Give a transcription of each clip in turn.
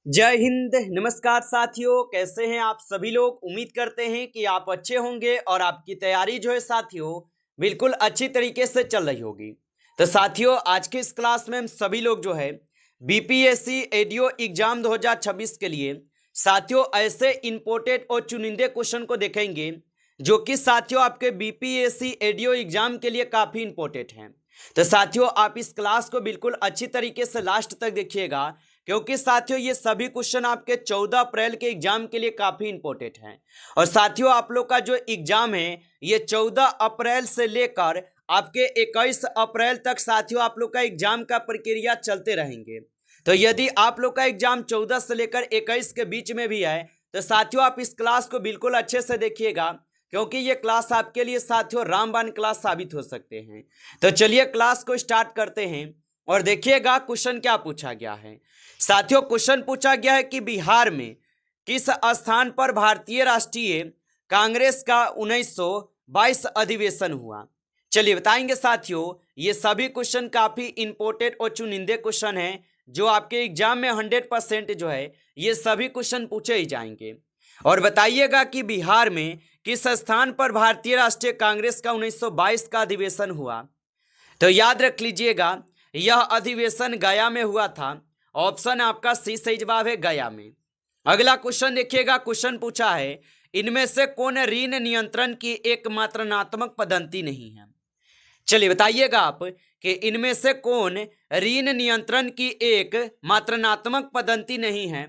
जय हिंद। नमस्कार साथियों, कैसे हैं आप सभी लोग। उम्मीद करते हैं कि आप अच्छे होंगे और आपकी तैयारी जो है साथियों बिल्कुल अच्छी तरीके से चल रही होगी। तो साथियों, आज के इस क्लास में हम सभी लोग जो है बीपीएससी एडीओ एग्जाम 2026 के लिए साथियों ऐसे इंपोर्टेंट और चुनिंदे क्वेश्चन को देखेंगे जो कि साथियों आपके बीपीएससी एडीओ एग्जाम के लिए काफी इंपॉर्टेंट हैं। तो साथियों, आप इस क्लास को बिल्कुल अच्छी तरीके से लास्ट तक देखिएगा, क्योंकि साथियों ये सभी क्वेश्चन आपके 14 अप्रैल के एग्जाम के लिए काफी इंपॉर्टेंट हैं। और साथियों, आप लोग का जो एग्जाम है ये 14 अप्रैल से लेकर आपके 21 अप्रैल तक साथियों आप लोग का एग्जाम का प्रक्रिया चलते रहेंगे। तो यदि आप लोग का एग्जाम 14 से लेकर 21 के बीच में भी है तो साथियों आप इस क्लास को बिल्कुल अच्छे से देखिएगा, क्योंकि ये क्लास आपके लिए साथियों रामबाण क्लास साबित हो सकते हैं। तो चलिए क्लास को स्टार्ट करते हैं और देखिएगा क्वेश्चन क्या पूछा गया है। साथियों, क्वेश्चन पूछा गया है कि बिहार में किस स्थान पर भारतीय राष्ट्रीय कांग्रेस का 1922 अधिवेशन हुआ। चलिए बताएंगे साथियों। ये सभी क्वेश्चन काफी इंपॉर्टेंट और चुनिंदे क्वेश्चन हैं जो आपके एग्जाम में 100% जो है ये सभी क्वेश्चन पूछे ही जाएंगे। और बताइएगा कि बिहार में किस स्थान पर भारतीय राष्ट्रीय कांग्रेस का 1922 का अधिवेशन हुआ। तो याद रख लीजिएगा, यह अधिवेशन गया में हुआ था। ऑप्शन आपका सी सही जवाब है, गया में। अगला क्वेश्चन देखिएगा। क्वेश्चन पूछा है इनमें से कौन ऋण नियंत्रण की एक मात्रणात्मक पद्धति नहीं है। चलिए बताइएगा आप कि इनमें से कौन ऋण नियंत्रण की एक मात्रणात्मक पद्धति नहीं है।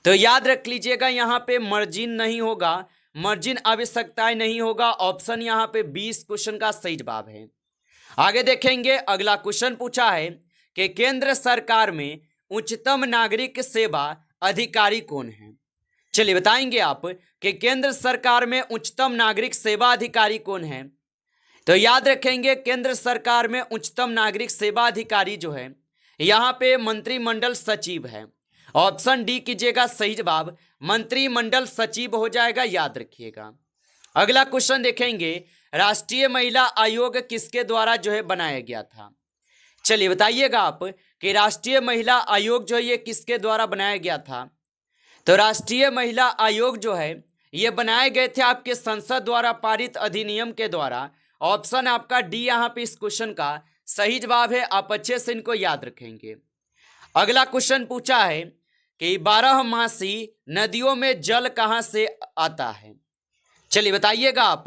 तो याद रख लीजिएगा, यहाँ पे मार्जिन नहीं होगा, मार्जिन आवश्यकताएं नहीं होगा। ऑप्शन यहाँ पे 20 क्वेश्चन का सही जवाब है। आगे देखेंगे। अगला क्वेश्चन पूछा है कि केंद्र सरकार में उच्चतम नागरिक सेवा अधिकारी कौन है। चलिए बताएंगे आप कि केंद्र सरकार में उच्चतम नागरिक सेवा अधिकारी कौन है। तो याद रखेंगे, केंद्र सरकार में उच्चतम नागरिक सेवा अधिकारी जो है यहाँ पे मंत्रिमंडल सचिव है। ऑप्शन डी कीजिएगा सही जवाब, मंत्रिमंडल सचिव हो जाएगा, याद रखिएगा। अगला क्वेश्चन देखेंगे, राष्ट्रीय महिला आयोग किसके द्वारा जो है बनाया गया था। चलिए बताइएगा आप कि राष्ट्रीय महिला आयोग जो है ये किसके द्वारा बनाया गया था। तो राष्ट्रीय महिला आयोग जो है ये बनाए गए थे आपके संसद द्वारा पारित अधिनियम के द्वारा। ऑप्शन आपका डी यहाँ पे इस क्वेश्चन का सही जवाब है। आप अच्छे से इनको याद रखेंगे। अगला क्वेश्चन पूछा है कि 12मासी नदियों में जल कहाँ से आता है। चलिए बताइएगा आप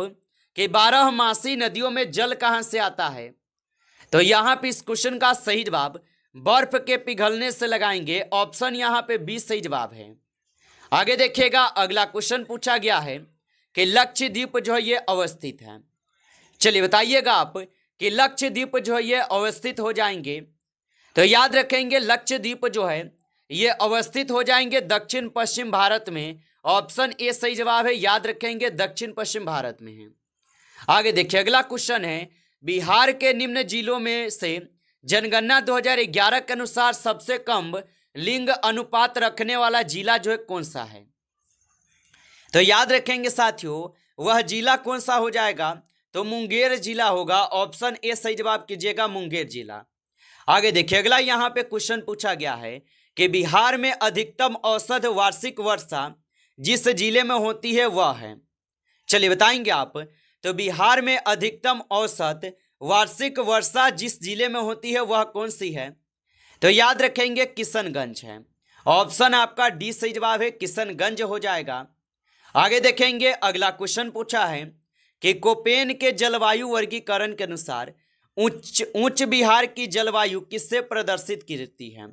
कि 12मासी नदियों में जल कहाँ से आता है। तो यहाँ पे इस क्वेश्चन का सही जवाब बर्फ के पिघलने से लगाएंगे। ऑप्शन यहाँ पे 20 सही जवाब है। आगे देखिएगा। अगला क्वेश्चन पूछा गया है कि लक्षद्वीप जो है ये अवस्थित है। चलिए बताइएगा आप कि लक्षद्वीप जो है ये अवस्थित हो जाएंगे। तो याद रखेंगे, लक्षद्वीप जो है ये अवस्थित हो जाएंगे दक्षिण पश्चिम भारत में। ऑप्शन ए सही जवाब है, याद रखेंगे दक्षिण पश्चिम भारत में है। आगे देखिए। अगला क्वेश्चन है, बिहार के निम्न जिलों में से जनगणना 2011 के अनुसार सबसे कम लिंग अनुपात रखने वाला जिला जो है कौन सा है। तो याद रखेंगे साथियों, वह जिला कौन सा हो जाएगा। तो मुंगेर जिला होगा। ऑप्शन ए सही जवाब कीजिएगा, मुंगेर जिला। आगे देखिए। अगला यहाँ पे क्वेश्चन पूछा गया है कि बिहार में अधिकतम औसत वार्षिक वर्षा जिस जिले में होती है वह है। चलिए बताएंगे आप। तो बिहार में अधिकतम औसत वार्षिक वर्षा जिस जिले में होती है वह कौन सी है। तो याद रखेंगे किशनगंज है। ऑप्शन आपका डी सही जवाब है, किशनगंज हो जाएगा। आगे देखेंगे। अगला क्वेश्चन पूछा है कि कोपेन के जलवायु वर्गीकरण के अनुसार उच्च बिहार की जलवायु किससे प्रदर्शित करती है।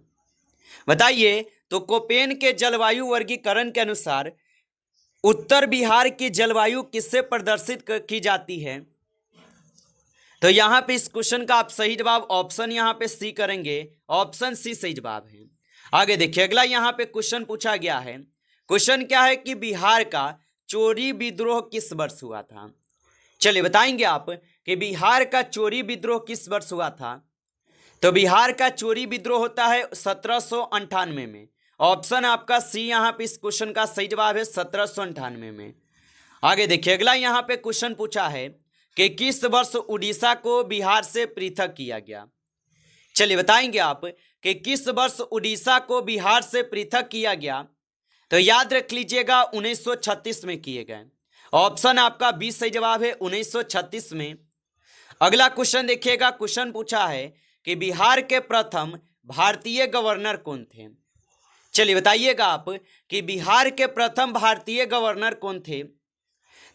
बताइए। तो कोपेन के जलवायु वर्गीकरण के अनुसार उत्तर बिहार की जलवायु किससे प्रदर्शित की जाती है। तो यहाँ पे इस क्वेश्चन का आप सही जवाब ऑप्शन यहाँ पे सी करेंगे। ऑप्शन सी सही जवाब है। आगे देखिए। अगला यहाँ पे क्वेश्चन पूछा गया है। क्वेश्चन क्या है कि बिहार का चोरी विद्रोह किस वर्ष हुआ था। चलिए बताएंगे आप कि बिहार का चोरी विद्रोह किस वर्ष हुआ था। तो बिहार का चोरी विद्रोह होता है 1798 में। ऑप्शन आपका सी यहाँ पे इस क्वेश्चन का सही जवाब है, 1798 में। आगे देखिए। अगला यहाँ पे क्वेश्चन पूछा है कि किस वर्ष उड़ीसा को बिहार से पृथक किया गया। चलिए बताएंगे आप कि किस वर्ष उड़ीसा को बिहार से पृथक किया गया, तो याद रख लीजिएगा 1936 में किए गए। ऑप्शन आपका 20 सही जवाब है 1936 में। अगला क्वेश्चन देखिएगा, क्वेश्चन पूछा है कि बिहार के प्रथम भारतीय गवर्नर कौन थे। चलिए बताइएगा आप कि बिहार के प्रथम भारतीय गवर्नर कौन थे।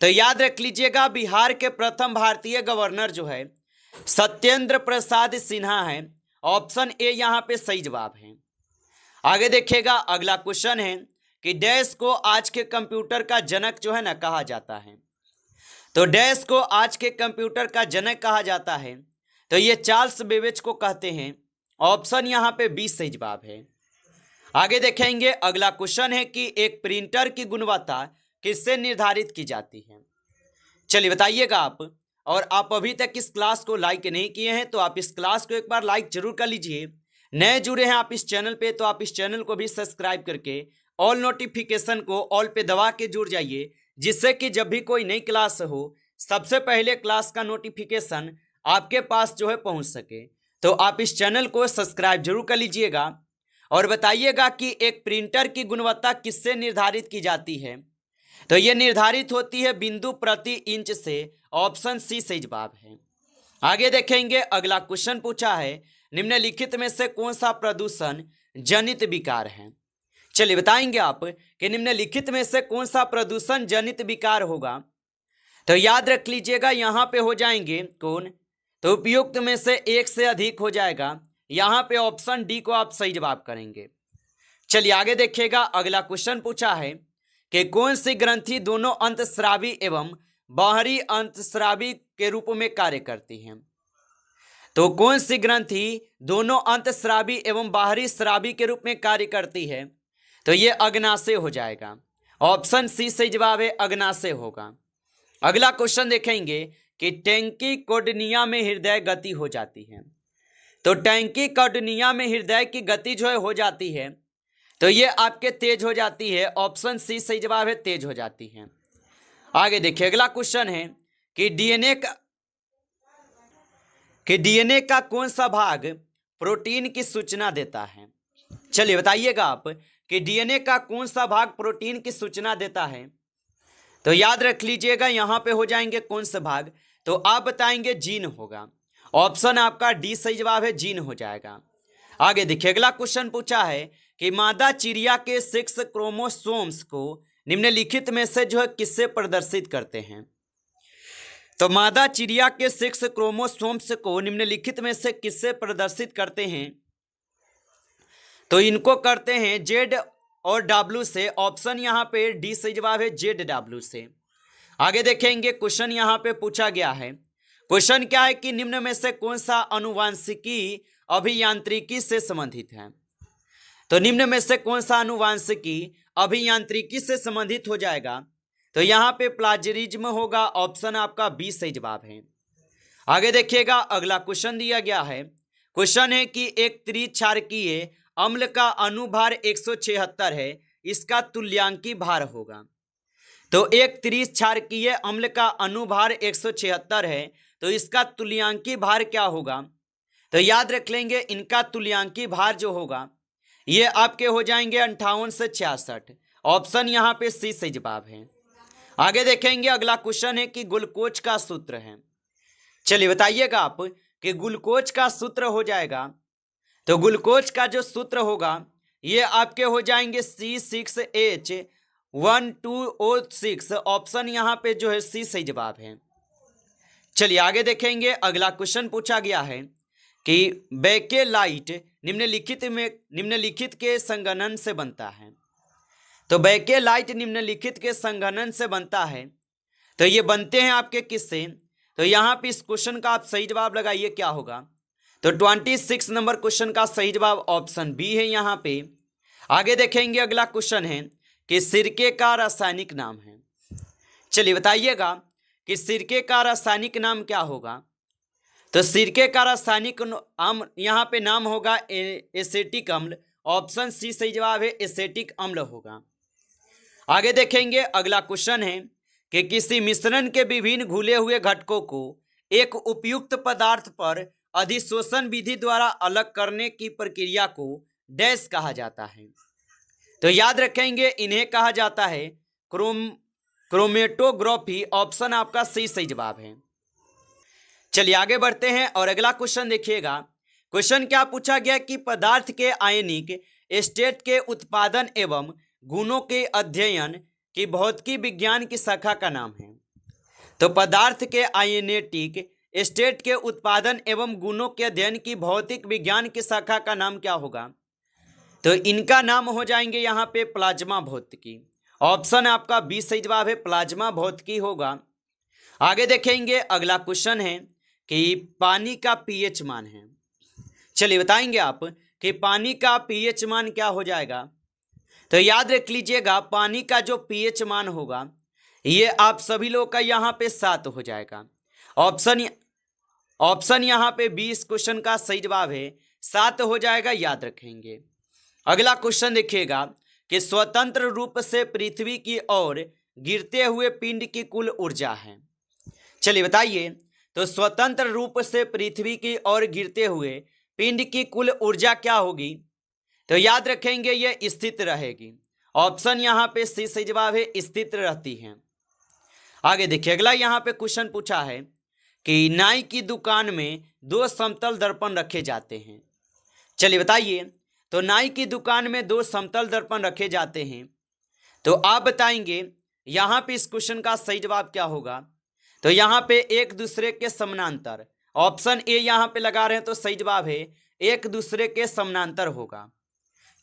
तो याद रख लीजिएगा बिहार के प्रथम भारतीय गवर्नर जो है सत्येंद्र प्रसाद सिन्हा है। ऑप्शन ए यहां पे सही जवाब है। आगे देखिएगा, अगला क्वेश्चन है कि डैश को आज के कंप्यूटर का जनक जो है ना कहा जाता है। तो डैश को आज के कंप्यूटर का जनक कहा जाता है, तो ये चार्ल्स बेबेज को कहते हैं। ऑप्शन यहां पे 20 सही जवाब है। आगे देखेंगे, अगला क्वेश्चन है कि एक प्रिंटर की गुणवत्ता किससे निर्धारित की जाती है। चलिए बताइएगा आप। और आप अभी तक इस क्लास को लाइक नहीं किए हैं तो आप इस क्लास को एक बार लाइक जरूर कर लीजिए। नए जुड़े हैं आप इस चैनल पे तो आप इस चैनल को भी सब्सक्राइब करके ऑल नोटिफिकेशन को ऑल पे दबा के जुड़ जाइए, जिससे कि जब भी कोई नई क्लास हो सबसे पहले क्लास का नोटिफिकेशन आपके पास जो है पहुंच सके। तो आप इस चैनल को सब्सक्राइब जरूर कर लीजिएगा और बताइएगा कि एक प्रिंटर की गुणवत्ता किससे निर्धारित की जाती है। तो यह निर्धारित होती है बिंदु प्रति इंच से। ऑप्शन सी सही जवाब है। आगे देखेंगे, अगला क्वेश्चन पूछा है निम्नलिखित में से कौन सा प्रदूषण जनित विकार है। चलिए बताएंगे आप कि निम्नलिखित में से कौन सा प्रदूषण जनित विकार होगा। तो याद रख लीजिएगा यहां पे हो जाएंगे कौन, तो उपयुक्त में से एक से अधिक हो जाएगा। यहां पे ऑप्शन डी को आप सही जवाब करेंगे। चलिए आगे देखिएगा, अगला क्वेश्चन पूछा है कि कौन सी ग्रंथि दोनों अंतःस्रावी एवं बाहरी अंतःस्रावी के रूप में कार्य करती है। तो कौन सी ग्रंथि दोनों अंतःस्रावी एवं बाहरी स्रावी के रूप में कार्य करती है, तो ये अग्नाशय हो जाएगा। ऑप्शन सी सही जवाब है, अग्नाशय होगा। अगला क्वेश्चन देखेंगे कि टैंकी कॉर्डिनिया में हृदय गति हो जाती है। तो टैंकी कॉर्डिनिया में हृदय की गति जो है हो जाती है, तो ये आपके तेज हो जाती है। ऑप्शन सी सही जवाब है, तेज हो जाती है। आगे देखिए, अगला क्वेश्चन है कि डीएनए का कौन सा भाग प्रोटीन की सूचना देता है। चलिए बताइएगा आप कि डीएनए का कौन सा भाग प्रोटीन की सूचना देता है। तो याद रख लीजिएगा यहां पे हो जाएंगे कौन सा भाग, तो आप बताएंगे जीन होगा। ऑप्शन आपका डी सही जवाब है, जीन हो जाएगा। आगे देखिए, अगला क्वेश्चन पूछा है कि मादा चिड़िया के 6 क्रोमोसोम्स को निम्नलिखित में से जो है किससे प्रदर्शित करते हैं। तो मादा चिड़िया के 6 क्रोमोसोम्स को निम्नलिखित में से किससे प्रदर्शित करते हैं, तो इनको करते हैं जेड और डब्ल्यू से। ऑप्शन यहां पे डी सही जवाब है, जेड डब्ल्यू से। आगे देखेंगे, क्वेश्चन यहां पे पूछा गया है। क्वेश्चन क्या है कि निम्न में से कौन सा आनुवांशिकी अभियांत्रिकी से संबंधित है। तो निम्न में से कौन सा आनुवांशिकी अभियांत्रिकी से संबंधित हो जाएगा, तो यहां पे प्लाजियरिज्म होगा। ऑप्शन आपका बी सही जवाब है। आगे देखिएगा, अगला क्वेश्चन दिया गया है। क्वेश्चन है कि एक त्रिक्षारकीय अम्ल का अनुभार 176 है, इसका तुल्यांकी भार होगा। तो एक त्रिक्षारकीय अम्ल का अनुभार 176 है, तो इसका तुल्यांकी भार क्या होगा। तो याद रख लेंगे इनका तुल्यांकी भार जो होगा ये आपके हो जाएंगे 58 से 66। ऑप्शन यहां पे सी सही जवाब है। आगे देखेंगे, अगला क्वेश्चन है कि ग्लूकोज का सूत्र है। चलिए बताइएगा आप कि ग्लूकोज का सूत्र हो जाएगा। तो ग्लूकोज का जो सूत्र होगा ये आपके हो जाएंगे C6H12O6। ऑप्शन यहां पे जो है सी सही जवाब है। चलिए आगे देखेंगे, अगला क्वेश्चन पूछा गया है कि बेकेलाइट निम्नलिखित के संघनन से बनता है। तो बेकेलाइट निम्नलिखित के संघनन से बनता है, तो ये बनते हैं आपके किससे। तो यहां पे इस क्वेश्चन का आप सही जवाब लगाइए क्या होगा। तो 26 नंबर क्वेश्चन का सही जवाब ऑप्शन बी है यहां पे। आगे देखेंगे, अगला क्वेश्चन है कि सिरके का रासायनिक नाम है। चलिए बताइएगा कि सिरके का रासायनिक नाम क्या होगा। तो सिरके का रासायनिक यहां पे नाम होगा एसेटिक अम्ल। ऑप्शन सी सही जवाब है, एसेटिक अम्ल होगा। आगे देखेंगे, अगला क्वेश्चन है कि किसी मिश्रण के विभिन्न घुले हुए घटकों को एक उपयुक्त पदार्थ पर अधिशोषण विधि द्वारा अलग करने की प्रक्रिया को डैश कहा जाता है। तो याद रखेंगे इन्हें कहा जाता है क्रोमेटोग्राफी। ऑप्शन आपका सही जवाब है। चलिए आगे बढ़ते हैं और अगला क्वेश्चन देखिएगा। क्वेश्चन क्या पूछा गया कि पदार्थ के आयनिक स्टेट के उत्पादन एवं गुणों के अध्ययन की भौतिकी विज्ञान की शाखा का नाम है। तो पदार्थ के आयनेटिक स्टेट के उत्पादन एवं गुणों के अध्ययन की भौतिक विज्ञान की शाखा का नाम क्या होगा? तो इनका नाम हो जाएंगे यहाँ पे प्लाज्मा भौतिकी। ऑप्शन आपका बी सही जवाब है, प्लाज्मा भौतिकी होगा। आगे देखेंगे अगला क्वेश्चन है कि पानी का पीएच मान है। चलिए बताएंगे आप कि पानी का पीएच मान क्या हो जाएगा। तो याद रख लीजिएगा पानी का जो पीएच मान होगा ये आप सभी लोग का यहाँ पे 7 हो जाएगा। ऑप्शन यहाँ पे 20 क्वेश्चन का सही जवाब है, 7 हो जाएगा, याद रखेंगे। अगला क्वेश्चन देखिएगा कि स्वतंत्र रूप से पृथ्वी की ओर गिरते हुए पिंड की कुल ऊर्जा है। चलिए बताइए, तो स्वतंत्र रूप से पृथ्वी की ओर गिरते हुए पिंड की कुल ऊर्जा क्या होगी? तो याद रखेंगे ये स्थित रहेगी। ऑप्शन यहाँ पे सी सही जवाब है, स्थित रहती है। आगे देखिए अगला यहाँ पे क्वेश्चन पूछा है कि नाई की दुकान में 2 समतल दर्पण रखे जाते हैं। चलिए बताइए, तो नाई की दुकान में 2 समतल दर्पण रखे जाते हैं, तो आप बताएंगे यहाँ पे इस क्वेश्चन का सही जवाब क्या होगा? तो यहाँ पे एक दूसरे के समानांतर। ऑप्शन ए यहाँ पे लगा रहे हैं तो सही जवाब है एक दूसरे के समानांतर होगा।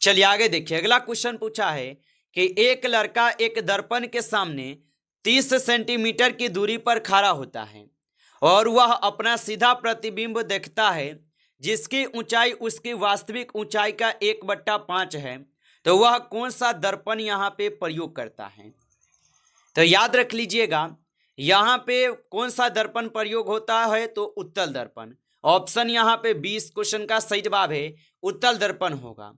चलिए आगे देखिए अगला क्वेश्चन पूछा है कि एक लड़का एक दर्पण के सामने 30 सेंटीमीटर की दूरी पर खड़ा होता है और वह अपना सीधा प्रतिबिंब देखता है जिसकी ऊंचाई उसकी वास्तविक ऊंचाई का 1/5 है। तो वह कौन सा दर्पण यहाँ पे प्रयोग करता है? तो याद रख लीजिएगा यहाँ पे कौन सा दर्पण प्रयोग होता है? तो उत्तल दर्पण। ऑप्शन यहाँ पे 20 क्वेश्चन का सही जवाब है, उत्तल दर्पण होगा।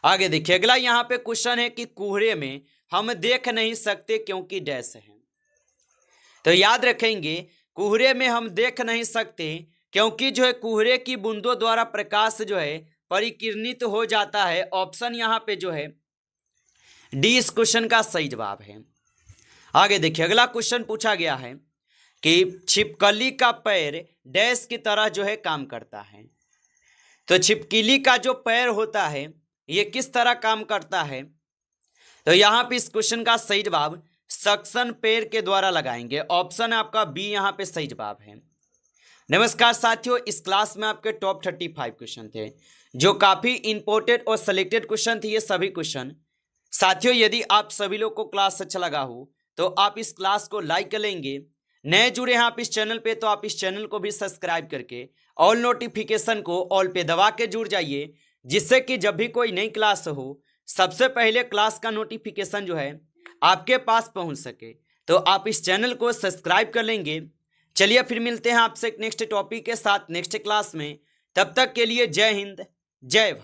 आगे देखिए अगला यहाँ पे क्वेश्चन है कि कोहरे में हम देख नहीं सकते क्योंकि डैश है। तो याद रखेंगे कोहरे में हम देख नहीं सकते क्योंकि जो है कोहरे की बूंदों द्वारा प्रकाश जो है परिकिरणित हो जाता है। ऑप्शन यहाँ पे जो है डी इस क्वेश्चन का सही जवाब है। आगे देखिए अगला क्वेश्चन पूछा गया है कि छिपकली का पैर डैश की तरह जो है काम करता है। तो छिपकली का जो पैर होता है ये किस तरह काम करता है? तो यहाँ पे इस क्वेश्चन का सही जवाब सक्शन पैर के द्वारा लगाएंगे। ऑप्शन आपका बी यहाँ पे सही जवाब है। नमस्कार साथियों, इस क्लास में आपके टॉप 35 क्वेश्चन थे जो काफ़ी इंपॉर्टेंट और सिलेक्टेड क्वेश्चन थे। ये सभी क्वेश्चन साथियों यदि आप सभी लोग को क्लास अच्छा लगा हो तो आप इस क्लास को लाइक कर लेंगे। नए जुड़े हैं आप इस चैनल पे तो आप इस चैनल को भी सब्सक्राइब करके ऑल नोटिफिकेशन को ऑल पे दबा के जुड़ जाइए, जिससे कि जब भी कोई नई क्लास हो सबसे पहले क्लास का नोटिफिकेशन जो है आपके पास पहुंच सके। तो आप इस चैनल को सब्सक्राइब कर लेंगे। चलिए फिर मिलते हैं आपसे नेक्स्ट टॉपिक के साथ नेक्स्ट क्लास में। तब तक के लिए जय हिंद, जय भारत।